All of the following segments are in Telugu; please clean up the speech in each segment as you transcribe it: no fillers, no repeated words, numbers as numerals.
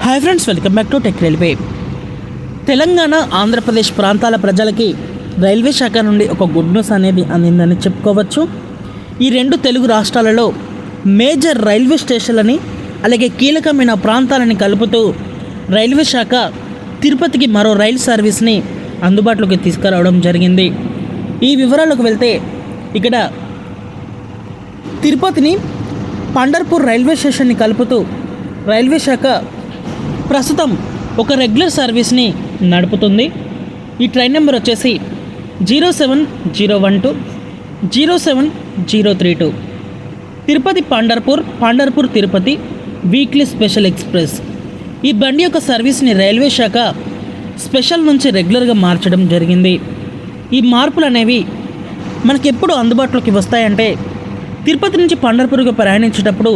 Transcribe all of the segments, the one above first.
Hi friends, welcome back to tech railway. Telangana Andhra Pradesh ప్రాంతాల ప్రజలకి రైల్వే శాఖ నుండి ఒక గుడ్ న్యూస్ అనేది అందిందని చెప్పుకోవచ్చు. ఈ రెండు తెలుగు రాష్ట్రాలలో మేజర్ రైల్వే స్టేషన్లని అలాగే కీలకమైన ప్రాంతాలని కలుపుతూ రైల్వే శాఖ తిరుపతికి మరో రైలు సర్వీస్ని అందుబాటులోకి తీసుకురావడం జరిగింది. ఈ వివరాలకు వెళ్తే ఇక్కడ తిరుపతిని పండర్పూర్ రైల్వే స్టేషన్ని కలుపుతూ రైల్వే శాఖ ప్రస్తుతం ఒక రెగ్యులర్ సర్వీస్ని నడుపుతుంది. ఈ ట్రైన్ నెంబర్ వచ్చేసి 07012 07032. Tirupati Pandharpur Tirupati weekly special express. ఈ బండి యొక్క సర్వీస్ని రైల్వే శాఖ స్పెషల్ నుంచి రెగ్యులర్గా మార్చడం జరిగింది. ఈ మార్పులు అనేవి మనకి ఎప్పుడు అందుబాటులోకి వస్తాయంటే తిరుపతి నుంచి పండర్పూర్కి ప్రయాణించేటప్పుడు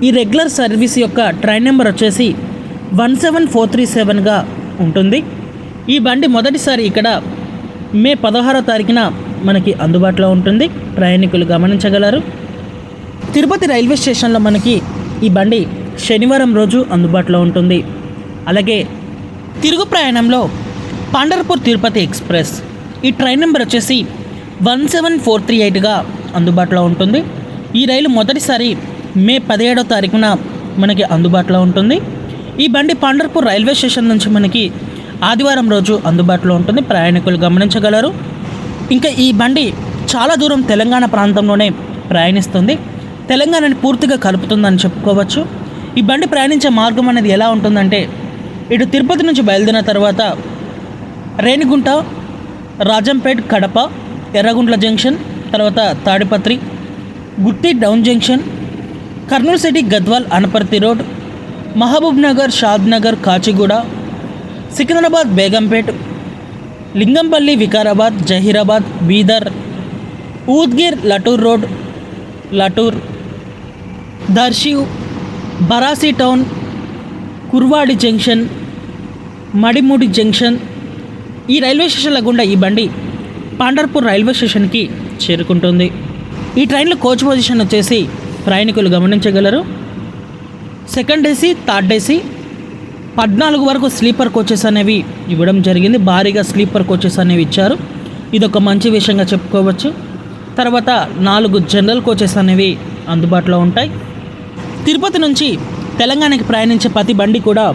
ఈ రెగ్యులర్ సర్వీస్ యొక్క ట్రైన్ నెంబర్ వచ్చేసి 17437గా ఉంటుంది. ఈ బండి మొదటిసారి ఇక్కడ మే 16వ తారీఖున మనకి అందుబాటులో ఉంటుంది. ప్రయాణికులు గమనించగలరు. తిరుపతి రైల్వే స్టేషన్లో మనకి ఈ బండి శనివారం రోజు అందుబాటులో ఉంటుంది. అలాగే తిరుగు ప్రయాణంలో పండర్పూర్ తిరుపతి ఎక్స్ప్రెస్ ఈ ట్రైన్ నెంబర్ వచ్చేసి 17438గా అందుబాటులో ఉంటుంది. ఈ రైలు మొదటిసారి మే 17వ తారీఖున మనకి అందుబాటులో ఉంటుంది. ఈ బండి పండర్పూర్ రైల్వే స్టేషన్ నుంచి మనకి ఆదివారం రోజు అందుబాటులో ఉంటుంది. ప్రయాణికులు గమనించగలరు. ఇంకా ఈ బండి చాలా దూరం తెలంగాణ ప్రాంతంలోనే ప్రయాణిస్తుంది. తెలంగాణని పూర్తిగా కలుపుతుందని చెప్పుకోవచ్చు. ఈ బండి ప్రయాణించే మార్గం అనేది ఎలా ఉంటుందంటే ఇటు తిరుపతి నుంచి బయలుదేరిన తర్వాత రేణిగుంట, రాజంపేట్, కడప, ఎర్రగుంట్ల జంక్షన్, తర్వాత Tadipatri, Gooty down junction, Kurnool city, Gadwal, Anaparthi road, Mahbubnagar, Shadnagar, Kacheguda, Secunderabad, Begumpet, Lingampally, Vikarabad, Zaheerabad, Bidar, Udgir, Latur road, Latur, Darsi, Barsi town, Kurduwadi junction, Madimudi junction, ఈ రైల్వే స్టేషన్ల గుండా ఈ బండి పండర్పూర్ రైల్వే స్టేషన్కి చేరుకుంటుంది. ఈ ట్రైన్లో కోచ్ పొజిషన్ వచ్చేసి ప్రయాణికులు గమనించగలరు. సెకండ్ ఏసీ, థర్డ్ ఏసీ 14 వరకు స్లీపర్ కోచెస్ అనేవి ఇవ్వడం జరిగింది. భారీగా స్లీపర్ కోచెస్ అనేవి ఇచ్చారు. ఇదొక మంచి విషయంగా చెప్పుకోవచ్చు. తర్వాత 4 జనరల్ కోచెస్ అనేవి అందుబాటులో ఉంటాయి. తిరుపతి నుంచి తెలంగాణకి ప్రయాణించే ప్రతి బండి కూడా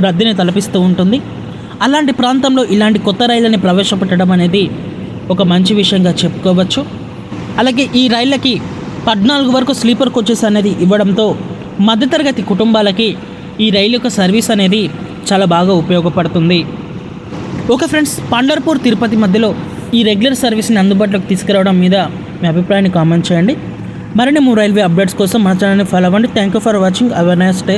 రద్దీని తలపిస్తూ ఉంటుంది. అలాంటి ప్రాంతంలో ఇలాంటి కొత్త రైళ్ళని ప్రవేశపెట్టడం అనేది ఒక మంచి విషయంగా చెప్పుకోవచ్చు. అలాగే ఈ రైళ్ళకి 14 వరకు స్లీపర్ కోచెస్ అనేది ఇవ్వడంతో మధ్యతరగతి కుటుంబాలకి ఈ రైలు యొక్క సర్వీస్ అనేది చాలా బాగా ఉపయోగపడుతుంది. ఓకే ఫ్రెండ్స్, పండర్పూర్ తిరుపతి మధ్యలో ఈ రెగ్యులర్ సర్వీస్ని అందుబాటులోకి తీసుకురావడం మీద మీ అభిప్రాయాన్ని కామెంట్ చేయండి. మరిన్ని రైల్వే అప్డేట్స్ కోసం మన ఛానల్ని ఫాలో అవ్వండి. Thank you for watching. Have a nice day.